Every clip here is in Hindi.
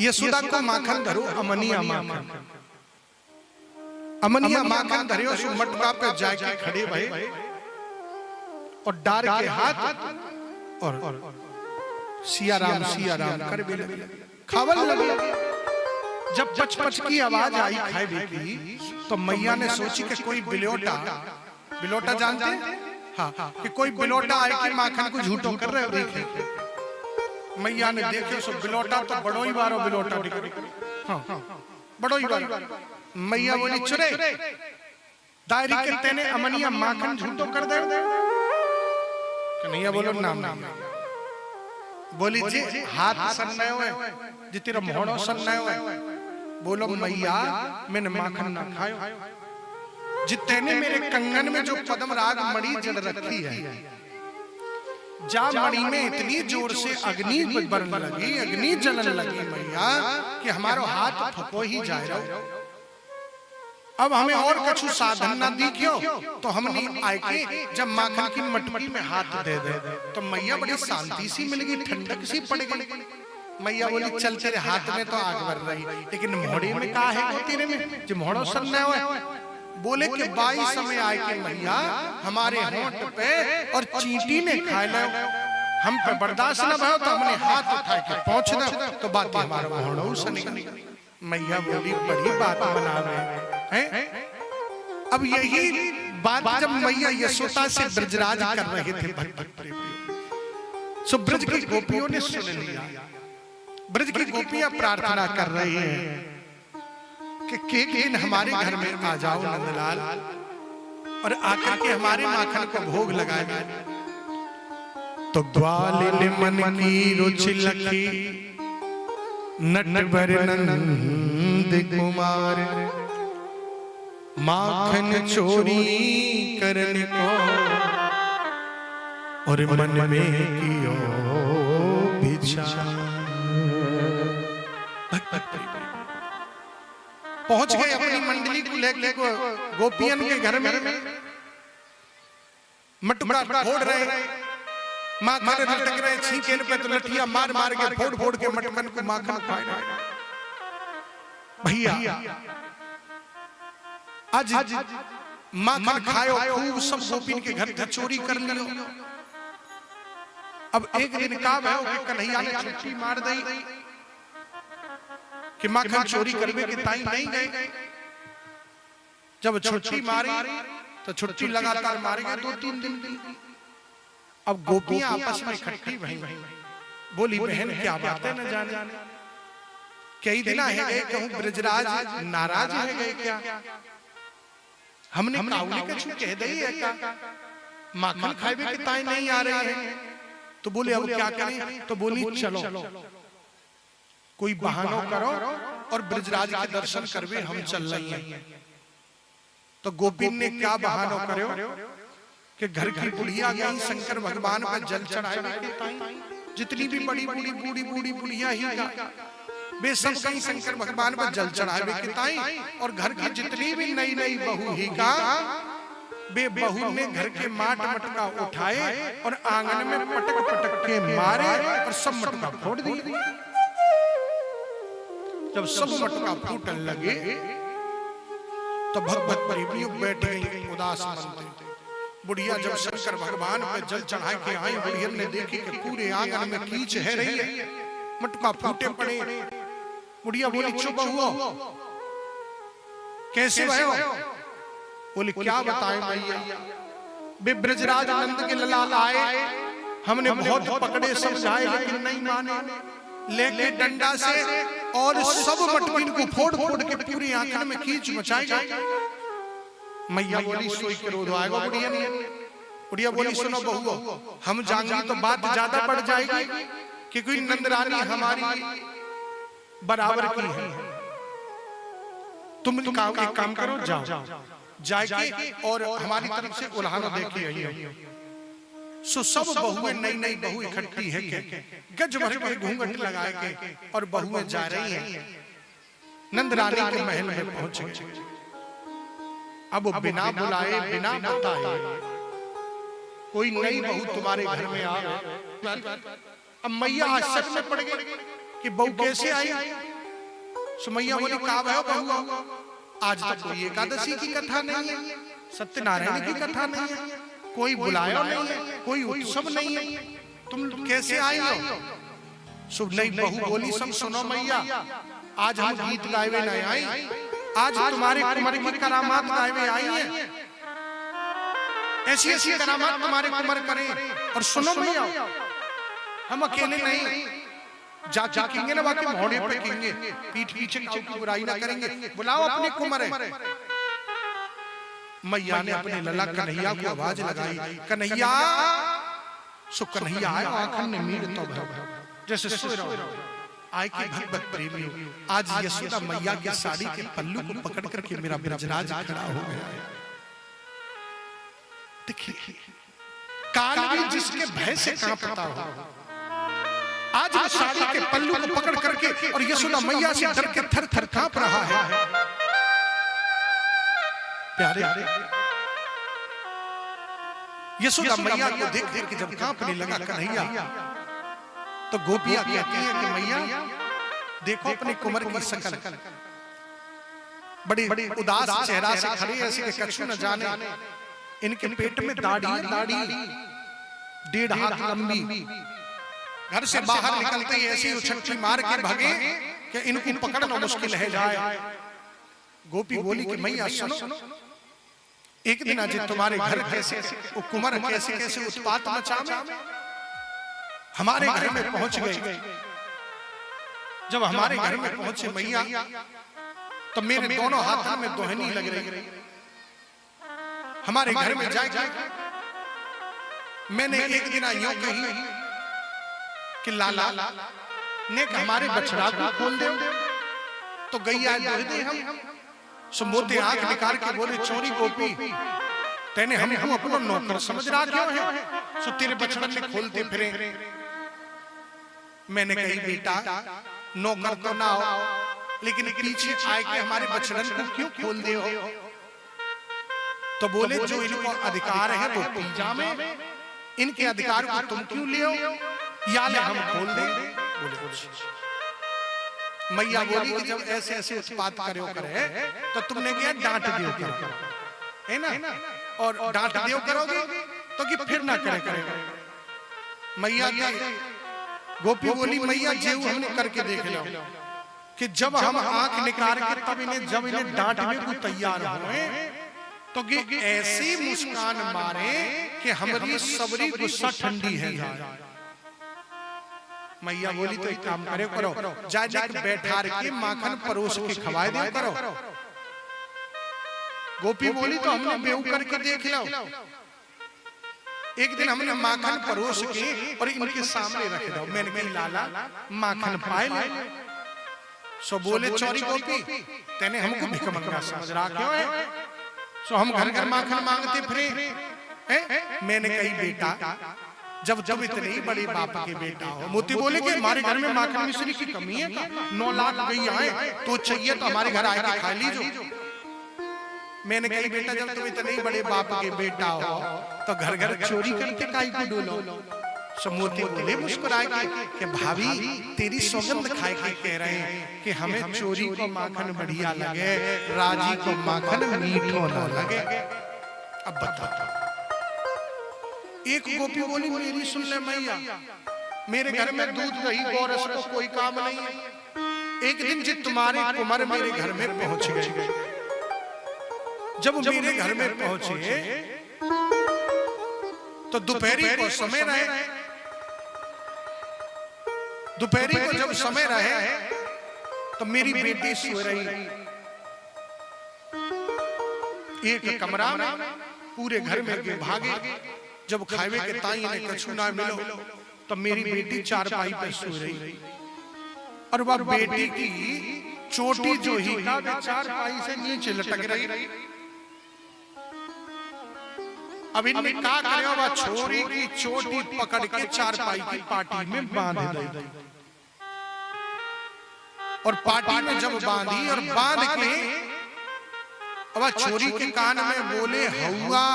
यशोदा को माखन धरो अमनिया माखन, अमनिया माखन धरे सो मटका पे जाके खड़े भई और डार के हाथ और सिया राम कर भी लगे, खावल लगे। जब पच की आवाज आई खाए की तो मैया ने सोची कि कोई बिलोटा, बिलोटा जानते हैं? हाँ, कि कोई बिलोटा आए कि माखन को झूठो कर रहे हो। देखे मैया ने देखे सो बिलोटा तो बड़ो ही बारो बिलोटा, हाँ बड़ो ही बारो। मैया बोली चुरे दायरी के तेने अमनिया माखन झूठो कर दे। कन्हैया बोलो नाम नाम बोली जी हाथ सन्ने हुए जी तेरा मोहड़ो सन्ने हुए। बोलो मैया मैंने माखन ना खायो, जितने मेरे कंगन में जो पद्म राग मणि जड़ रखी है, जा मणि में इतनी जोर से अग्नि बरन लगी, अग्नि जलन लगी मैया कि हमारो हाथ फको ही जाए रहो। अब हमें और कछु साधन ना दी क्यों, तो हमने आए के जब माखन की मटकी में हाथ दे दे तो मैया बड़ी शांति सी मिल गई, ठंडक सी पड़ गई। मैया बोली चल तेरे हाथ में तो आग भर रही, लेकिन मोहड़ी में का है वो तेरे में जो मोहड़ो सन्ने हुए। बोले कि 22 समय आए के मैया हमारे होंठ पे और चींटी ने खाए लो, हम पे बर्दाश्त न भयो तो हमने हाथ उठा के पहुंच दे तो बात हमारा मोहड़ो सने। मैया बोली बड़ी बात बना रहे हैं। अब यही बात जब मैया यशोदा से ब्रजराज कर रहे थे भक्त सो ब्रज की गोपियों ने सुन लिया। ब्रज की गोपियां प्रार्थना कर रही हैं कि एक दिन हमारे घर में आ जाओ नंदलाल और आकर के हमारे माखन को भोग लगाए। तो ग्वालिन मन की रुचि लखी नटवर नंद कुमार, माखन चोरी करने को और मन में कियो विचार। पहुंच गए अपनी मंडली को लेके गोपियन के घर में, मटका फोड़ रहे, माखन लटक रहे, छींके पे तो लठिया मार मार के फोड़ फोड़ के मटकन को माखन खाए रहे। भैया आज माखन खायो खूब, सब गोपिन के घर चोरी कर लियो। अब एक दिन का भयो कि कन्हैया ने छुट्टी मार दी कि माखन चोरी करवे के ताई नहीं गए। जब छुट्टी मारी तो छुट्टी लगातार मारे गए 2-3 दिन। अब गोपियां आपस में इकट्ठी भई, बोली बहन क्या बात है न जाने, कई दिन है कहूं ब्रजराज नाराज है गए क्या, हमने काउली कछु कह दई है क्या, माखन खावे के ताई नहीं आ रहे हैं। तो बोले अब क्या करें, तो बोली चलो कोई बहाना करो और ब्रजराज के दर्शन करवे हम चल रही हैं। तो गोपिन ने क्या बहाना करो कि घर की बुढ़िया गई शंकर भगवान पर जल चढ़ाए, जितनी भी बड़ी बूढ़ी बूढ़ी बूढ़ी बुढ़िया ही वे सब कहीं शंकर भगवान पर जल चढ़ावे के ताई, और घर की जितनी भी नई नई बहू ही का वे बहू ने घर के माट मटका उठाए और आंगन में पटक पटक के मारे और सब मटका फोड़ दिए। जब सब मटका फूटने लगे तो भगवत प्रेमियों बैठे उदास मन। बुढ़िया जब शंकर भगवान पर जल चढ़ा के आई, बुढ़िया ने देखी कि पूरे आंगन में कीच है रही है, मटका फूटे पड़े। बुढ़िया बोली चुप हुओ, कैसे भयो? बोली क्या बताएं भैया, वे ब्रजराज नंद के लाल आए, हमने बहुत पकड़े समझाए लेकिन नहीं माने, लेके डंडा से और सब मटकिन को फोड़ फोड़ के पूरी आंगन में कीच मचाई गई। मैया बोली सोई के रोध आएगा बुढ़िया ने। बुढ़िया बोली सुनो बहुओ, हम जाएंगे तो बात ज्यादा बढ़ जाएगी कि कोई नंदरानी हमारी बराबर की है, तुम एक काम करो, जाओ जाके और हमारी तरफ से उल्हाना देके आइए। सो सब बहुएं नई नई बहू इकट्ठी है के गज भर के घूंघट लगाए के और बहुएं जा रही हैं नंदरानी के महल में पहुंच गए। अब बिना बुलाए बिना बताए कोई नई बहू तुम्हारे घर में आ, अब मैया आश्चर्य में पड़ गई कि बहू कैसे आई? सुमैया बोली का भयो बहू, आज तक कोई एकादशी की कथा नहीं है, सत्यनारायण की कथा नहीं है, कोई बुलाया नहीं है, कोई उत्सव नहीं है, तुम कैसे आई हो? शुभ नहीं बहू बोली सब सुनो मैया, आज हम गीत गावे नहीं आई, आज तुम्हारे कुंवर की करामात गावे आई है, ऐसी ऐसी करामात तुम्हारे कुंवर करें। और सुनो मैया हम अकेले नहीं, जाके कहेंगे ना बाकी घोड़े पे कहेंगे, पीठ पीछे काऊ की बुराई ना करेंगे, बुलाओ अपने कुंवर। मैया ने अपने लला कन्हैया को आवाज लगाई, कन्हैया सो कन्हैया आए, आंखन ने मीर तो भव जैसे सोए रहो आए कि भगवत प्रेमी हो। आज यशोदा मैया के साड़ी के पल्लू को पकड़ करके मेरा ब्रजराज खड़ा हो गया है। देखिए काल भी जिसके भय से कांपता हो, आज वो साड़ी के पल्लू को पकड़ करके और यशोदा मैया से डर के थर थर कांप रहा है। प्यारे यशोदा मैया को देख देख के जब कांपने लगा कन्हैया, तो गोपियां कहती हैं कि मैया देखो अपने कुंवर की शकल, बड़ी उदास चेहरा से खड़े ऐसे कि कछु न जाने, इनके पेट में दाढ़ी 1.5 हाथ लंबी, घर से बाहर निकलते ही ऐसी उछलती मार के भागे कि इनको पकड़ना मुश्किल है जाए। गोपी बोली कि मैया सुनो, एक दिन आज तुम्हारे घर कैसे वो कुंवर कैसे कैसे उत्पात मचा में हमारे घर में पहुंच गए। जब हमारे घर में पहुंचे मैया, तो मेरे दोनों हाथों में दोहनी लग रही। हमारे घर में जाके मैंने एक दिन यूं कही कि लाला ने हमारे बछड़ा को खोल दे, तो गैया दे दे हम मोते आंख निकाल के बोले चोरी गोपी तेने हमको अपना नौकर समझ रहा क्यों है, सो तेरे बछड़न ने खोलते फिरे। मैंने कही बेटा नौकर तो ना हो, लेकिन पीछे आए के हमारे बछड़न को क्यों खोल दे हो? तो बोले जो इनको अधिकार है वो पूजा में, इनके अधिकार को तुम क्यों ले हो, या ले हम खोल दे। बोले मैया बोली कि जब ऐसे ऐसे उत्पात करे तो तुमने क्या डांट दियो कर, है ना, और डांट दियो करोगे तो कि फिर ना करे। मैया गोपी बोली मैया जेऊ हमने करके देख लो कि जब हम आंख निकाल के तब इन्हें जब इन्हें डांटने को तैयार हुए तो कि ऐसी मुस्कान मारे कि हमारी सबरी गुस्सा ठंडी है। मैया बोली तो एक काम करे करो, जाके बैठा के माखन परोस के खवाए दे करो। गोपी बोली तो हमने बेऊ करके देख लो। एक दिन हमने माखन परोस के और इनके सामने रख दो। मैंने कही लाला माखन पाए ले। सो बोले चोरी गोपी तेने हमको भिख मंगा समझ रहा क्यों है, सो हम घर घर माखन मांगते फिरे। मैंने कही बेटा जब जब इतने ही बड़े बाप के बेटा हो। मोती बोले कि हमारे घर में माखन मिश्री की कमी है, 9 लाख गई आए तो चाहिए तो हमारे घर आके खा लीजो। मैंने कही बेटा जब तुम इतने ही बड़े बाप के बेटा हो तो घर घर चोरी करके काई को डोलो। सो मोती बोले मुस्कुराए कि भाभी तेरी सौगंध खाए के कह रहे हैं कि हमें चोरी को माखन बढ़िया लगे, राजी को माखन मीठो न लगे। अब बताओ, एक गोपी बोली मेरी सुन ले मैया, मेरे घर में दूध दही गोरस को कोई काम नहीं है। एक दिन जब तुम्हारे कुंवर मेरे घर में पहुंच गए, जब मेरे घर में पहुंचे तो दोपहरी को समय रहे। दोपहरी को जब समय रहे तो मेरी बेटी सो रही एक कमरा में, पूरे घर में भागे। जब खावे के ताई ने कछु ना मिलो तो मेरी बेटी चारपाई पे सो रही और वह बेटी की चोटी जो ही चारपाई से नीचे लटक रही। अब इनने क्या करे, वह छोरी की चोटी पकड़ के चारपाई की पाटी में बांध दी और पाटी में जब बांधी और बांध के वह छोरी के कान में बोले हौवा।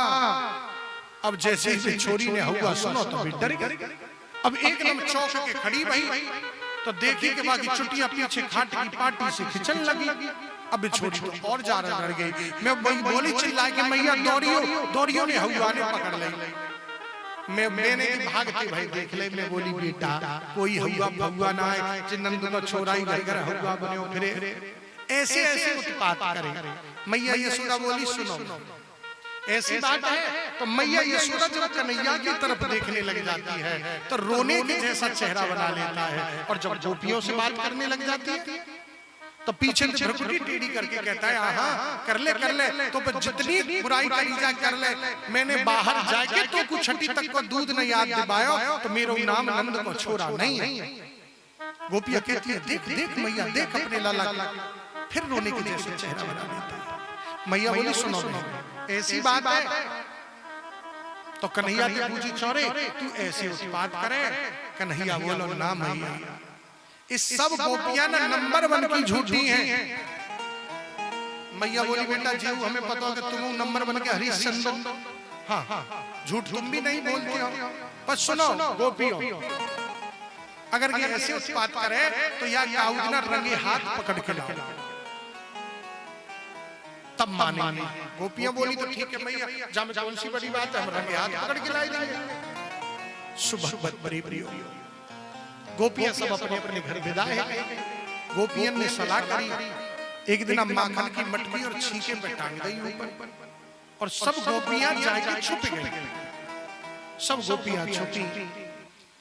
अब जैसे ही छोरी ने हौवा सुनो तो भी डर गई। अब एकदम चौंक के खड़ी भई तो देखी कि बाकी चुटिया पीछे खाट की पार्टी से खिंचन लगी। अब छोड़ी तो और जा डर गई। मैं वही बोली चिल्ला के मैया दौड़ियो ने हुआ ने पकड़ ली। मैंने की भागती भाई देख ले। मैं बोली बेटा कोई हुआ भगवा ना है जिनंद को छोरा ही घर हुआ बने फिरे ऐसे ऐसे उत्पात करे। मैया यशोदा बोली सुनो ऐसी बात है। तो मैया यशोदा जब कन्हैया की तरफ देखने लग जाती है तो रोने के जैसा चेहरा बना लेता है, और जब गोपियों से बात करने लग जाती है तो पीछे से भ्रुकुटी टेढ़ी करके कहता है हाँ कर ले तो पर जितनी बुराई करी जा कर ले। मैंने बाहर जाके तो कुछ छठी तक को दूध न याद दिवायो तो मेरो नाम नंद को छोरा नहीं है। गोपिया कहती है देख देख मैया देख अपने लाला, फिर रोने के जैसे चेहरा बना लेता है। मैया बोली सुनो ऐसी बात है। तो कन्हैया की पूछी चौरे तू ऐसे उत्पात करे। कन्हैया बोलो ना मैया इस सब गोपियां ना नंबर 1 की झूठी हैं। मैया बोली बेटा जी हमें पता है कि तुम नंबर 1 के हरिश्चंद्र। हाँ झूठ तुम भी नहीं बोलते हो, पर सुनो गोपियों अगर ये ऐसे उत्पात करे तो या काउजना रंगे हाथ पकड़ के लाओ तब मानेंगे। गोपियां बोली तो ठीक है मैया जब कौन सी बड़ी बात है हम रंगे हाथ पकड़ के ला देंगे। सुबह बड़ी गोपियां सब अपने अपने घर विदा है। गोपियन ने सलाह करी। एक दिन माखन की मटकी और छीके पे टांग दी ऊपर, और सब गोपियां जाके छुप गई। सब गोपियां छुपी।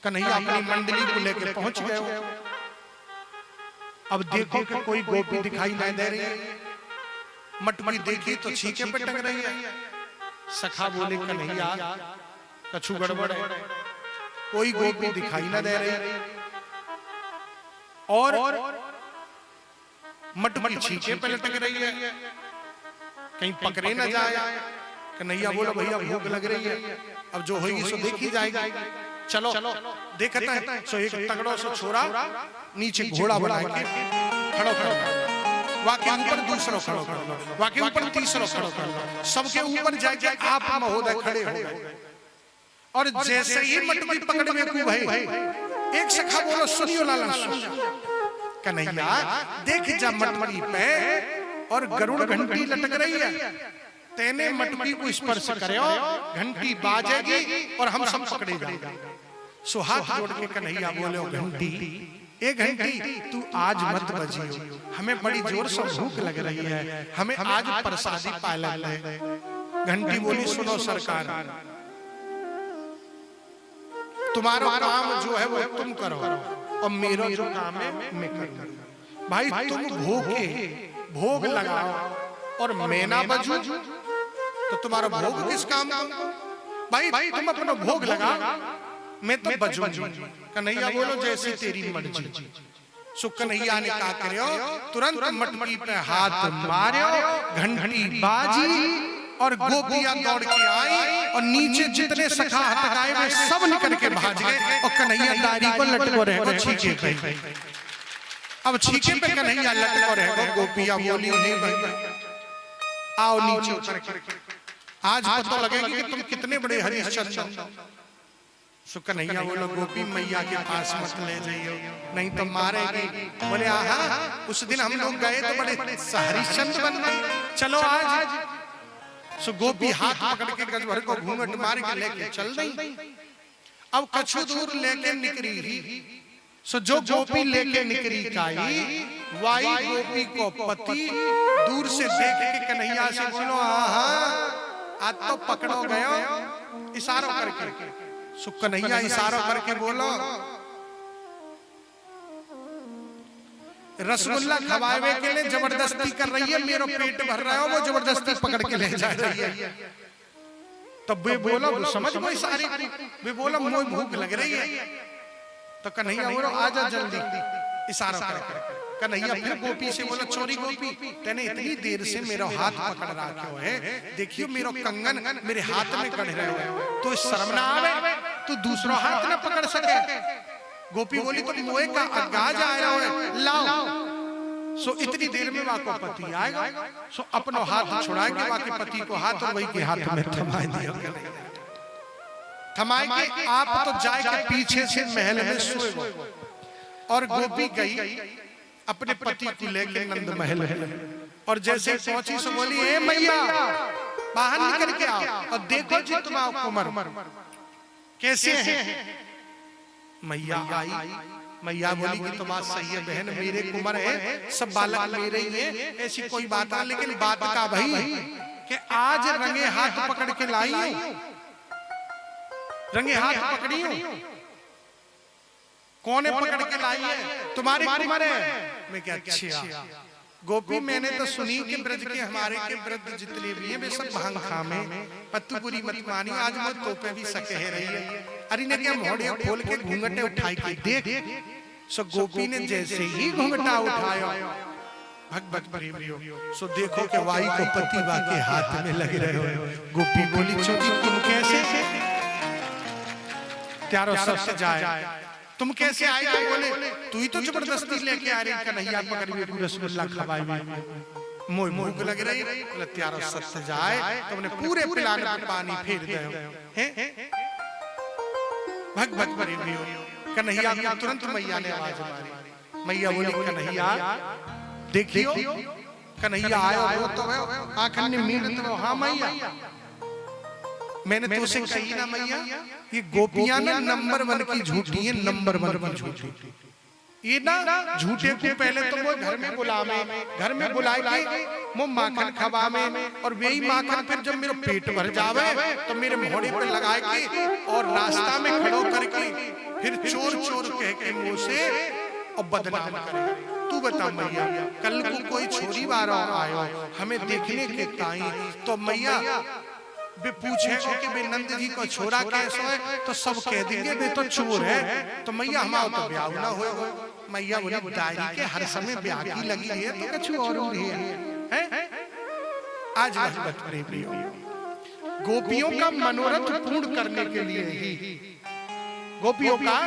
कन्हैया अपनी मंडली को लेकर पहुंच गए। अब देखो कि कोई गोपी दिखाई नहीं दे रही है। मटकी देखी तो छीके पे टंग रही है। सखा बोले कन्हैया कछु गड़बड़ है, कोई गोपी दिखाई न दे रही और मटकी छीके पे लटक रही है, कहीं पकड़े न जाए। कन्हैया बोला भैया भूख लग रही है, अब जो होगी सो देखी जाएगी। चलो देखते हैं। सो एक तगड़ो सो छोरा नीचे घोड़ा बना के खड़ो वाके ऊपर दूसरा खड़ो कर लो, वाके ऊपर तीसरा खड़ो कर लो, सबके ऊपर जाके आप महोदय खड़े हो गए। और जैसे ही मटकी पकड़ में को भाई एक सखा बोलो सुनियो लाला कन्हैया देख जा मटकी पे और गरुड़ घंटी लटक रही है, तेने मटकी को स्पर्श करो घंटी बाजेगी और हम सब पकड़े जाएंगे। सो हाथ जोड़ के कन्हैया बोले घंटी ए घंटी तू आज मत बजियो, हमें बड़ी जोर से भूख लग रही है, हमें आज प्रसादी पाला ले। घंटी बोली सुनो सरकार तुम्हारा काम जो है वो तुम करो और मेरा जो काम है मैं करूंगा। भाई तुम भोग लगाओ और मैं ना बजूं तो तुम्हारा भोग किस काम का? भाई तुम अपना भोग लगाओ मैं तो बजूंगा। कन्हैया बोलो जैसी तेरी मर्जी। सो कन्हैया ने कहा करो तुरंत मटकी पे हाथ मारो, घंटी बाजी और गोपियां दौड़ के आई और नीचे जितने सखा हटकाए वे सब निकल के भाग गए और कन्हैया दाढ़ी को लटको रहे छीके पे। अब छीके पे कन्हैया लटको रहे। गोपियां बोली नहीं भाई आओ नीचे उतर के आज पता लगेगा कि तुम कितने बड़े हरिश्चंद्र। सो कन्हैया बोलो गोपी मैया के पास मत ले जाइयो नहीं तो मारेगी। बोले आहा उस दिन हम लोग गए तो बड़े हरिश्चंद्र बन गए, चलो आज। सो गोपी हाथ पकड़ के गजभर को घूंघट मार के लेके चल गई। अब कछु दूर लेके निकली। सो जो गोपी लेके निकली काई वाई गोपी को पति दूर से देख के कन्हैया से बोलो आहा आज तो पकड़ो गयो, इशारा करके। सो कन्हैया इशारा करके बोलो रसगुल्ला खवावे के लिए जबरदस्ती कर रही है, मेरा पेट भर रहा है वो जबरदस्ती पकड़ के ले जा रही है। तब वे बोला वो समझ गई सारी, वे बोला मुझे भूख लग रही है। तो कन्हैया बोलो आजा जल्दी, इशारा कर। कन्हैया फिर गोपी से बोला चोरी गोपी तेने इतनी देर से मेरा हाथ पकड़ रखा है, देखियो मेरा कंगन मेरे हाथ में गढ़ रहे हो तो शर्म ना आवे तू दूसरा हाथ ना पकड़ सके। गोपी बोली तो मोए का अगाज आया है लाओ। सो इतनी देर में वाको पति आएगा। सो अपना हाथ छुड़ाए के वाके पति को हाथ और वही के हाथ में थमा दिया। थमाए के आप तो जाए के पीछे से महल में सोए और गोपी गई अपने पति को लेकर नंद महल में, और जैसे पहुंची सो बोली, ए मैया बाहर निकल के आओ और देखो जी तुम्हारा कुंवर कैसे है। मैया आई, मैया बोली कि तुम बात सही है बहन, मेरे कुंवर है, सब बालक मेरे ही है, ऐसी कोई बात नहीं, लेकिन बात का भाई कि आज रंगे हाथ पकड़ के लाई हूं, रंगे हाथ पकड़ी हूं। कौन है पकड़ के लाई है? तुम्हारे कुंवर है। मैं क्या अच्छा गोपी, मैंने तो सुनी कि ब्रज के हमारे के वृद्ध जितने भी हैं वे सब भांग खामे, पत्तुपुरी मत मानी, आज मैं तो पे भी सके रही है। अरे ने क्या मोड़िया खोल के घूंघटे उठाई के देख। सो गोपी ने जैसे ही घूंघटा उठाया, भग भग प्रेमियों, सो देखो कि वाई को पति के हाथ में लग रहे हो। गोपी बोली, छोटी तुम कैसे त्यारो सबसे जाए, तुम कैसे आए? तो बोले, तू ही तो जबरदस्ती लेके आ रही, कन्हैया पकड़ के रसगुल्ला खवाई, मोह भूख लग रही। बोले त्यारो सच जाए, तुमने पूरे पिलाने पे पानी फेर दे हैं। भग भग प्रेमियों, कन्हैया को तुरंत मैया ने आवाज मारी। मैया बोली, कन्हैया देखियो, कन्हैया आयो तो आंखों ने मीट तो। हाँ मैया, मैंने तुझसे कही ना मैया, ये गोपियां ना नंबर 1 की झूठी है, नंबर 1 की झूठी। ये ना झूठे को पहले तो वो घर में बुलावे, घर में बुलाए के वो माखन खवावे, और वही माखन फिर जब मेरा पेट भर जावे तो मेरे मोहड़े पे लगाए के और रास्ता में खड़ो करके फिर चोर चोर कह के मुंह से और बदनाम करे। तू बता मैया, कल को कोई छोरी वाला आयो हमें देखने के ताई, तो मैया वे पूछेगा कि वे नंद जी को छोरा कैसे है, तो सब कह देंगे वे तो चोर है। तो मैया हमारा तो ब्याह ना हो। मैया बोली, दाई के हर समय ब्याह की लगी है तो कुछ और है। आज भगवत प्रेमियों, गोपियों का मनोरथ पूर्ण करने के लिए ही, गोपियों का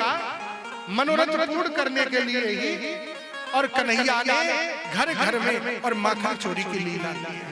मनोरथ पूर्ण करने के लिए ही और कन्हैया ने घर घर में और माखन चोरी की लीला की है।